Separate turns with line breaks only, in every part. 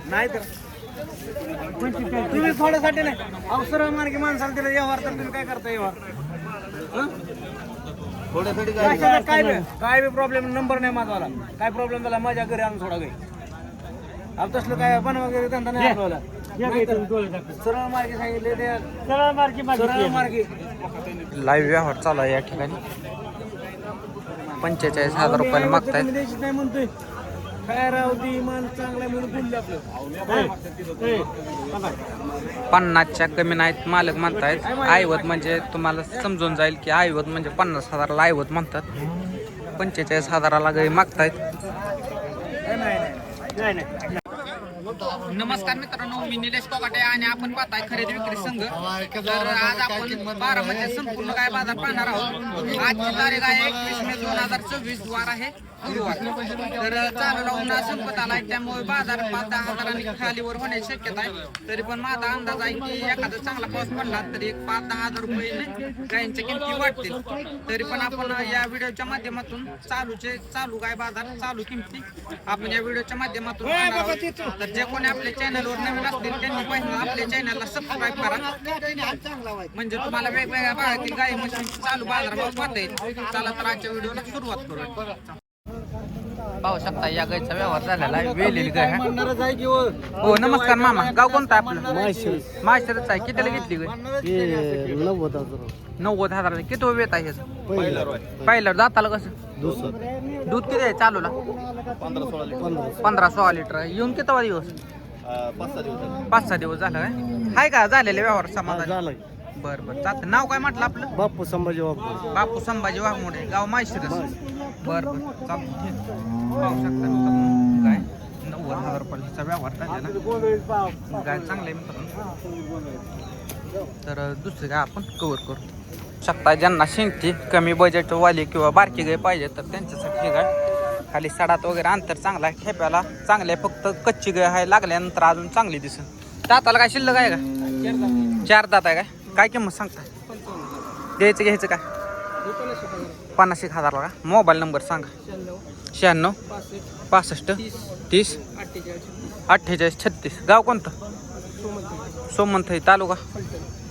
नाही तर तुम्ही थोड्यासाठी नाही अवसर मार्गी माणसाला दिला व्यवहार तर तुम्ही काय करता व्यवहार थोड्यासाठी काय बी प्रॉब्लेम नंबर नाही माझा काय प्रॉब्लेम झाला माझ्या घरी आणून सोडा गई अब तसलं काय पण वगैरे धंदा नाही आपल्याला सरळ मार्गी सांगितले ते सरळ मार्गी
लाईव्ह व्यवहार चालू आहे या ठिकाणी 45,000 रुपयाला मागतायत.
नाही म्हणतोय काय राव ती मान चांगला म्हणून बोलले आपलं
50च्या कमी नाहीत मालक म्हणतायत. ऐवत म्हणजे तुम्हाला समजून जाईल की ऐवत म्हणजे 50,000ला ऐवत म्हणतात. 45,000ला गाय मागतायत. नमस्कार मित्रांनो, मी निलेश कोकाटे आणि आपण पाहताय खरेदी विक्री संघ. तर आज आपण बारामती संपूर्ण गाय बाजार पाहणार आहोत. आजची तारीख आहे 21 मे 2024, वार आहे गुरुवार. तर चालू राहून संपत आलाय, त्यामुळे बाजार 5-10 हजारांनी खालीवर होण्याची शक्यता आहे. तरी पण माझा अंदाज आहे की एखादा चांगला पाऊस पडला तरी 5-10 हजार रुपये गायींच्या किमती वाढतील. तरी पण आपण या व्हिडिओच्या माध्यमातून चालू गाय बाजार चालू किमती आपण या व्हिडिओच्या माध्यमातून पाहणार आहोत. तर जे कोणी आपल्या चॅनलवर नवीन असतील त्यांनी पहिला आपल्या चॅनलला सबस्क्राईब करा, म्हणजे तुम्हाला वेगवेगळ्या भागातील गाई म्हशी चालू बाजारभाव पाहता येईल. चला तर आजच्या व्हिडिओला सुरुवात करूया. पाहू शकता या गायचा व्यवहार झालेला आहे. वेलेली गाय. हो नमस्कार मामा, गाव कोणतं आपलं? माहेश्वरच आहे. कितीला घेतली गाय? 90,000. किती वेत आहे पहिलं दाताला कसं दूध किती आहे चालूला? 15-16 लिटर. येऊन किती दिवस? 5-6 दिवस झालं काय? हाय का झालेले व्यवहार समाधान? बरं बरं चालतं. नाव काय म्हटलं आपलं?
बापू संभाजी वाघमोडे.
बापू संभाजी वाघमोडे, गाव माहेश्वरच. बरं बरं चालतं ठीक. पाहू शकता काय 90,000 रुपयाचा व्यवहार झालेला. गाय चांगलं आहे मित्रांनो. तर दुसरी गाय आपण कव्हर करू शकता. ज्यांना शेंगती कमी बजेट वाली किंवा बारकी गाय पाहिजे तर त्यांच्यासाठी गाय. खाली सडात वगैरे अंतर चांगला आहे. खेप्याला चांगले, फक्त कच्ची गाय आहे, लागल्यानंतर अजून चांगली दिसेल. दाताला काय शिल्लक आहे का? 4 दात आहे. काय किंमत सांगता? द्यायचं घ्यायचं काय? 50,000 का? मोबाईल नंबर सांगा. 96 65 30 48 36. गाव कोणतं? सोमंथई, तालुका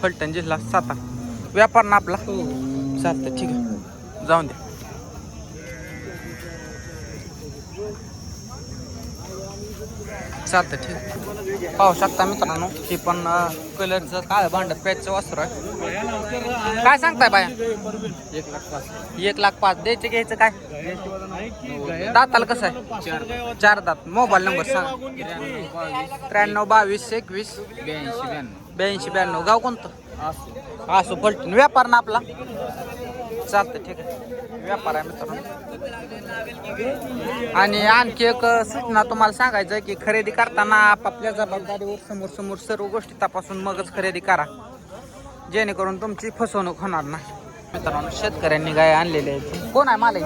फलटण, जिल्हा सातारा. व्यापार ना आपला? चालतं ठीक आहे, जाऊन द्या. चालतं ठीक. पाहू शकता मित्रांनो, हे पण कलरचं काळं भांड पॅचचं वस्त्र आहे. काय सांगताय बाया? 1,05,000. द्यायचं घ्यायचं काय? दाताला कसं आहे? 4 दात. मोबाईल नंबर सांगा. 93 22 21 82 92. गाव कोणतं? असो फलटण. व्यापार ना आपला? चालतं ठीक आहे, व्यापार आहे मित्रांनो. आणि आणखी एक सूचना तुम्हाला सांगायचं आहे की खरेदी करताना आपापल्या जबाबदारीवर समोर सर्व गोष्टी तपासून मगच खरेदी करा, जेणेकरून तुमची फसवणूक होणार नाही. मित्रांनो शेतकऱ्यांनी गाय आणलेली आहे. कोण आहे मालक?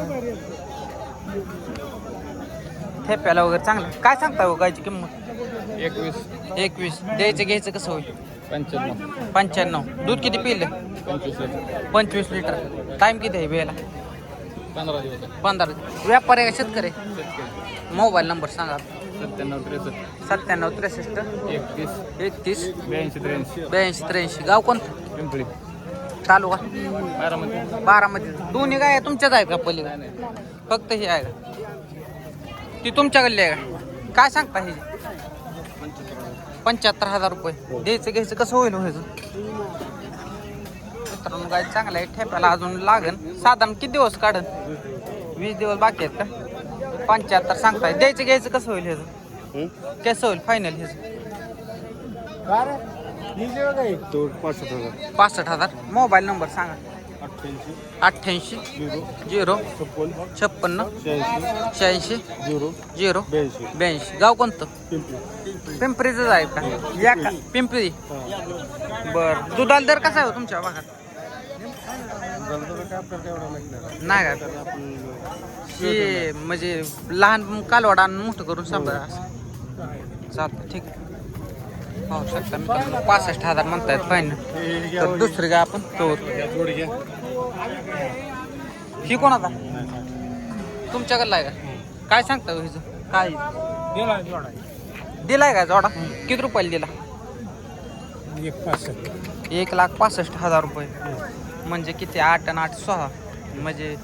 ठेप्याला वगैरे चांगलं. काय सांगता हो गायची किंमत? 21. द्यायचं घ्यायचं कसं होईल? 95. दूध किती पिले? 25 लिटर. टाइम किती आहे वेळेला? 15 दिवस. व्यापारी आहे का शेतकरी? मोबाईल नंबर सांगा. 97 63 31 82 83. गाव कोणतं? पिंपरी, तालुका बारामती. दोन्ही गाय तुमच्याच आहेत का? पहिली फक्त ही आहे का? ती तुमच्याकडली आहे का? काय सांगता ही? 75,000 रुपये. द्यायचं घ्यायचं कसं होईल व्हायचं? मित्रांनो गाय चांगलं आहे. ठेप्याला अजून लागन. साधारण किती दिवस काढन? 20 दिवस बाकी आहेत का? 75 सांगताय. द्यायचं घ्यायचं कसं होईल ह्याचं? कसं होईल फायनल ह्याचं? 65,000. मोबाईल नंबर सांगा. 88 0 56 86 0 82. गाव कोणतं? पिंपरीच आहे का? या का पिंपरी? बर. दुधाला दर कसा आहे तुमच्या भागात? नाही का? की म्हणजे लहान कालवाडा मोठं करून सांभाळा. चालतं ठीक आहे. पाहू शकता मित्रांनो 65,000 म्हणतायत फायनल. तर दुसरी गाय आपण तो ही कोणाचा? तुमच्याकडला आहे का? काय सांगता हिचं? काय दिलाय का जोडा किती रुपयाला दिला 1,65,000 रुपये म्हणजे किती 8 आणि 8 6 म्हणजे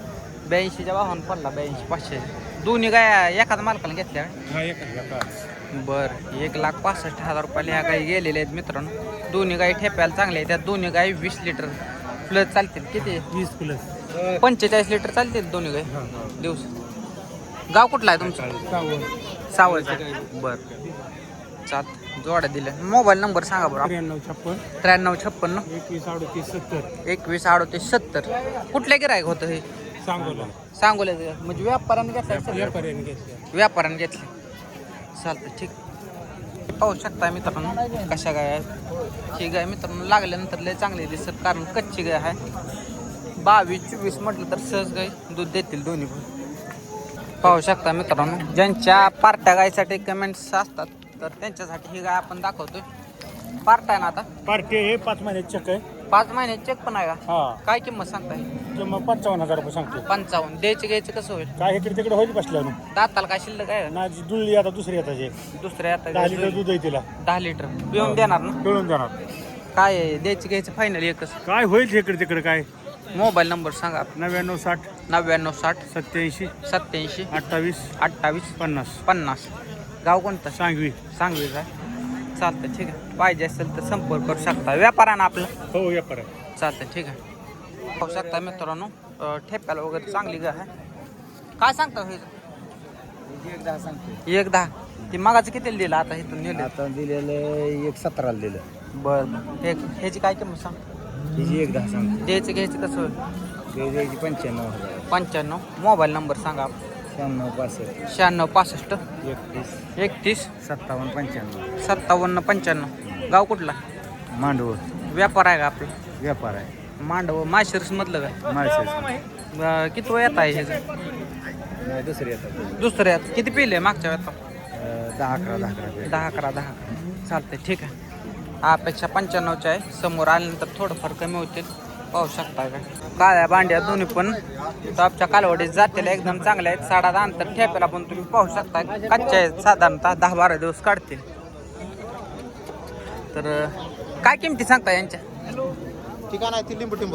82च्या भावानं पडला 82,500 दोन्ही गाय एखाद्या मालकाला घेतल्या बर 1,65,000 रुपयाला ह्या गाई गेलेल्या आहेत मित्रांनो दोन्ही गाई ठेप्याला चांगल्या आहेत त्या दोन्ही गाई 20 लिटर प्लस चालतील किती
20 प्लस
45 लिटर चालतील दोन्ही गाई दिवस गाव कुठला आहे तुमचं सावळचं बर चाल जोड्या दिल्या मोबाईल नंबर सांगा बरं 9356 213870 कुठल्या गिरायक होतं हे सांगोला म्हणजे व्यापाऱ्याने घेतलं व्यापाऱ्याने घेतलं चालतं ठीक पाहू शकता मित्रांनो कशा गाय आहेत ही गाय मित्रांनो लागल्यानंतर लय चांगली दिसत कारण कच्ची गाय आहे 22-24 म्हटलं तर सहज गाय दूध देतील दोन्ही पण पाहू शकता मित्रांनो ज्यांच्या पार्ट्या गायसाठी कमेंट्स असतात तर त्यांच्यासाठी ही गाय आपण दाखवतोय पार्ट आहे ना आता
पार्टी हे 5 महिन्यात चेक आहे
5 महिने चेक पण आहे का
हा
काय किंमत सांगताय
किंमत 55,000 रुपये सांगतो
55 द्यायचे घ्यायचं कसं होईल
काय इकडे तिकडे होईल बसल्यावर
दाताला काय शिल्लक आहे
ना जी दुळली आता दुसरी येताचे
दुसऱ्या आता
10 लिटर दूध आहे तिला
10 लिटर पिऊन देणार ना
पिळून जाणार
काय आहे? द्यायचं घ्यायचं फायनल एकच
काय होईल इकडे तिकडे काय
मोबाईल नंबर सांगा
9960
9960
87
87
28
28
50
50 गाव कोणतं
सांगवी
सांगवी का चालतं ठीक आहे पाहिजे असेल तर संपर्क करू शकता व्यापारानं आपलं
हो व्यापार आहे
चालतं ठीक आहे पाहू शकता मित्रांनो ठेप्याला वगैरे चांगली गाय आहे काय सांगता हे 1,10 ती मागाचं कितीला दिलं आता इथून नेलं
आता दिलेलं 1,17 दिलं
बरं ह्याची काय किंमत सांग
हिची 1,10 सांगतो
द्यायचं घ्यायचं कसं होईल
द्यायची 95,000
95 मोबाईल नंबर सांगा
96
65 31
57
57 गाव कुठला
मांडव
व्यापार आहे का आपला
व्यापार आहे
मांडव माळशिरस मधलं काय
माळशेज
किती वेळ येत आहे ह्याचं
दुसरी येतात
दुसऱ्यात किती पिले मागच्या वेळात
10-11
10 चालतंय ठीक आहे अपेक्षा 95च्या आहे समोर आल्यानंतर थोडंफार कमी होतील पाहू शकता काय काळ्या बांड्या दोन्ही पण टॉपच्या कालवडीत जातीला एकदम चांगल्या आहेत 10.5 अंतर ठेपेला पण तुम्ही पाहू शकता कच्च्या आहेत साधारणतः 10-12 दिवस काढतील तर काय किमती सांगता यांच्या
ठिकाण आहे ती लिंबू टिंब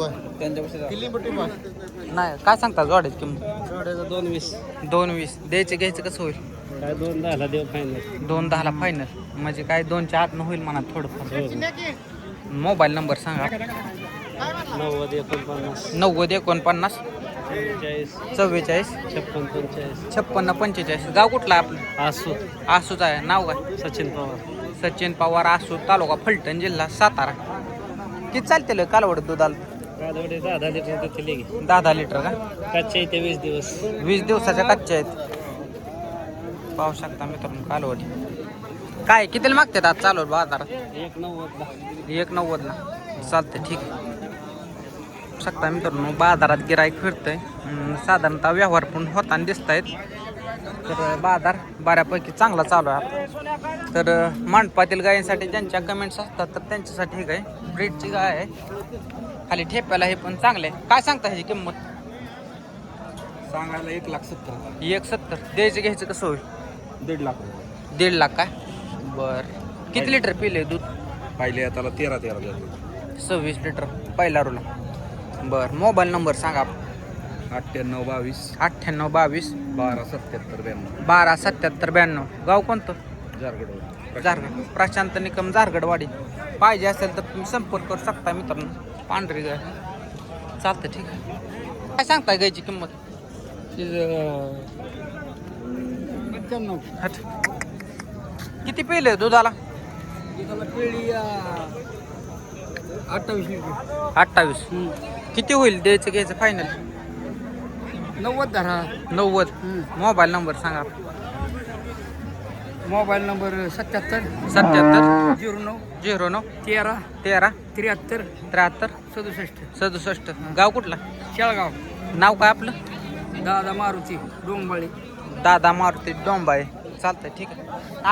लिंबू टिंब
नाही काय सांगता जोड्याची किंमत
220
220 द्यायचे घ्यायचं कसं होईल
काय 210 देऊ फायनल
210 फायनल म्हणजे काय 2च्या आतनं होईल म्हणा थोडंफार मोबाईल नंबर सांगा 90 49 44 56 45 गाव कुठला आहे आपलं आसूच आहे नाव काय सचिन पवार आसू तालुका फलटण जिल्हा सातारा किती चालते कालवड दुधाला 10 लिटर का
कच्चे ते 20 दिवस
20 दिवसाच्या कच्च्या आहेत पाहू शकता मित्रांनो कालवडी काय कितीला मागतात आज चालू बाजारात 1,90 ला चालतंय ठीक आहे शकता मित्रांनो बाजारात गिराईक फिरतंय साधारणतः व्यवहार पण होताना दिसत आहेत तर बाजार बऱ्यापैकी चांगला चालू आहे आता तर मांडपातील गायींसाठी ज्यांच्या कमेंट्स असतात तर त्यांच्यासाठी ही गाय ब्रीडची गाय आहे खाली ठेप्याला हे पण चांगले काय सांगता ह्याची किंमत
सांगायला 1,70,000
1,70 द्यायचं घ्यायचं कसं होईल
1.5 लाख
1.5 लाख काय बर किती लिटर पिले दूध
पाहिले आता 13
26 लिटर पहिला रुला बर मोबाईल नंबर सांगा
9822
9822
1277
1277 गाव कोणतं
जारगड
झारगड प्रशांत निकम झारगडवाडी पाहिजे असेल तर तुम्ही संपर्क करू शकता मित्रांनो पांढरी गाय चालतं ठीक आहे काय सांगताय गायची किंमत
95
हट किती पिले दुधाला
पिढी 28 लिटर
28 किती होईल द्यायचं घ्यायचं फायनल
90 धरा
90 मोबाईल नंबर सांगा
मोबाईल नंबर 77
77
09 13
13
73
73
67
67 गाव कुठला
शेळगाव
नाव काय आपलं
दादा मारुती डोंबाळी
दादा मारुती डोंबाळे चालतंय ठीक आहे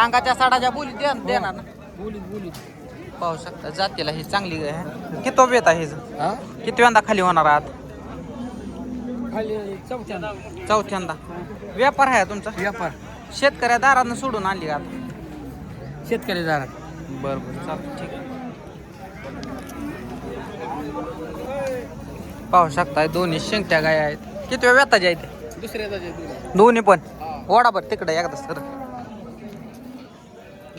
अंगाच्या साडाच्या बोली देणार ना
बोलीत
पाहू शकता जातीला ही चांगली गाय आहे किती वेळ आहे हिचं
हा
किती वेळा खाली होणार आहात
खाली चौथ्यांदा
चौथ्यांदा व्यापार आहे तुमचा
व्यापार
शेतकऱ्या दारानं सोडून आणली का आता?
शेतकरी दारात.
बरं बरं चालतं ठीक आहे. पाहू शकताय दोन्ही शेंगट्या गाय आहेत. किती वेळ व्यताच्या आहेत?
दुसऱ्या
दोन्ही पण ओढाभर तिकडे एकदा सर.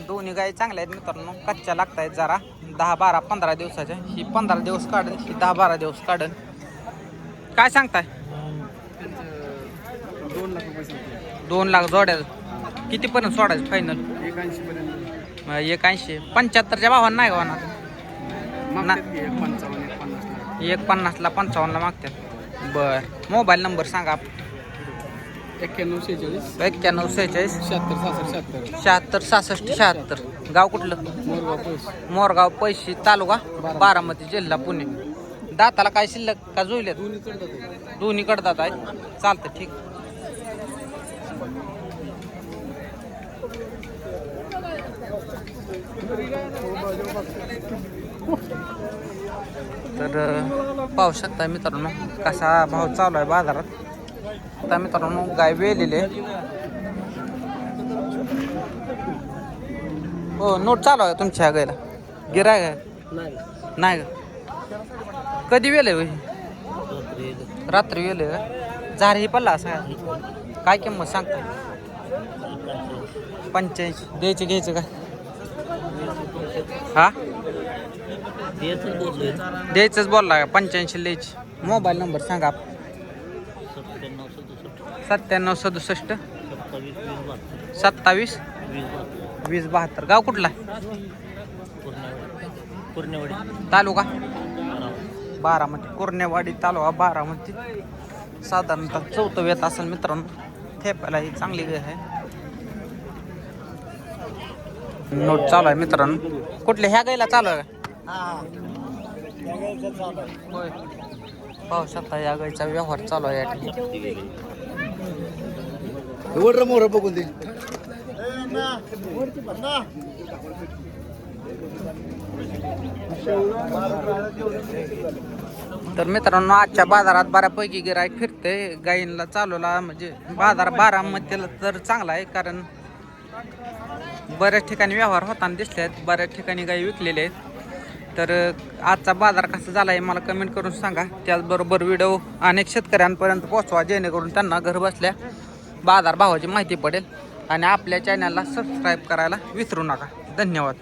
दोन्ही गाय चांगल्या आहेत मित्रांनो. कच्च्या लागतायत जरा 10, 12, 15 दिवसाच्या. ही 15 दिवस काढन, ही 10, 12 दिवस काढन. काय सांगताय?
2 लाख रुपये
2 लाख जोड्या. कितीपर्यंत सोडायचं फायनल?
81 पर्यंत
81. 75च्या भावानं नाही का होणार?
मागतात की 55
150 ला 55 ला मागतात. बर मोबाईल नंबर सांगा.
91 46
91 46
76
76 66 76. गाव कुठलं?
मोरगाव पैसे
मोरगाव पैसे तालुका बारामती जिल्हा पुणे. दाताला काय शिल्लक का जुळल्यात? दोन्ही कडतात आहे. चालतं ठीक. तर पाहू शकता मित्रांनो कसा भाव चालू आहे बाजारात. आता मित्रांनो गाय वेलेले. हो नोट चालू आहे तुमच्या गायला? गिराय काय नाही का? कधी वेले रात्री वेले का? झारही पडला असा. काय किंमत सांगता? 85. द्यायचे घ्यायचं काय? हा द्यायचंच बोलला का? 85 द्यायची. मोबाईल नंबर सांगा. 97 67 27 20 72. गाव कुठला? तालुका बारामती. कुर्नेवाडी तालुका बारामती. साधारणतः 4थं वेत असेल मित्रांनो. थेपायला ही चांगली गाय आहे. नोट चालू आहे मित्रांनो. कुठल्या ह्या गायला चालू आहे का? होय पाहू शकता या गायचा व्यवहार चालू आहे या ठिकाणी.
मोर बघून दे.
तर मित्रांनो आजच्या बाजारात बऱ्यापैकी गिराईक फिरते. गायींना चालवला म्हणजे बाजार बारामतीला तर चांगला आहे कारण बऱ्याच ठिकाणी व्यवहार होताना दिसले आहेत. बऱ्याच ठिकाणी गायी विकलेले आहेत. तर आजचा बाजार कसा झाला आहे मला कमेंट करून सांगा. त्याचबरोबर व्हिडिओ अनेक शेतकऱ्यांपर्यंत पोहोचवा जेणेकरून त्यांना घर बसल्या बाजार भावाची माहिती पडेल. आणि आपल्या चॅनलला सबस्क्राईब करायला विसरू नका. धन्यवाद.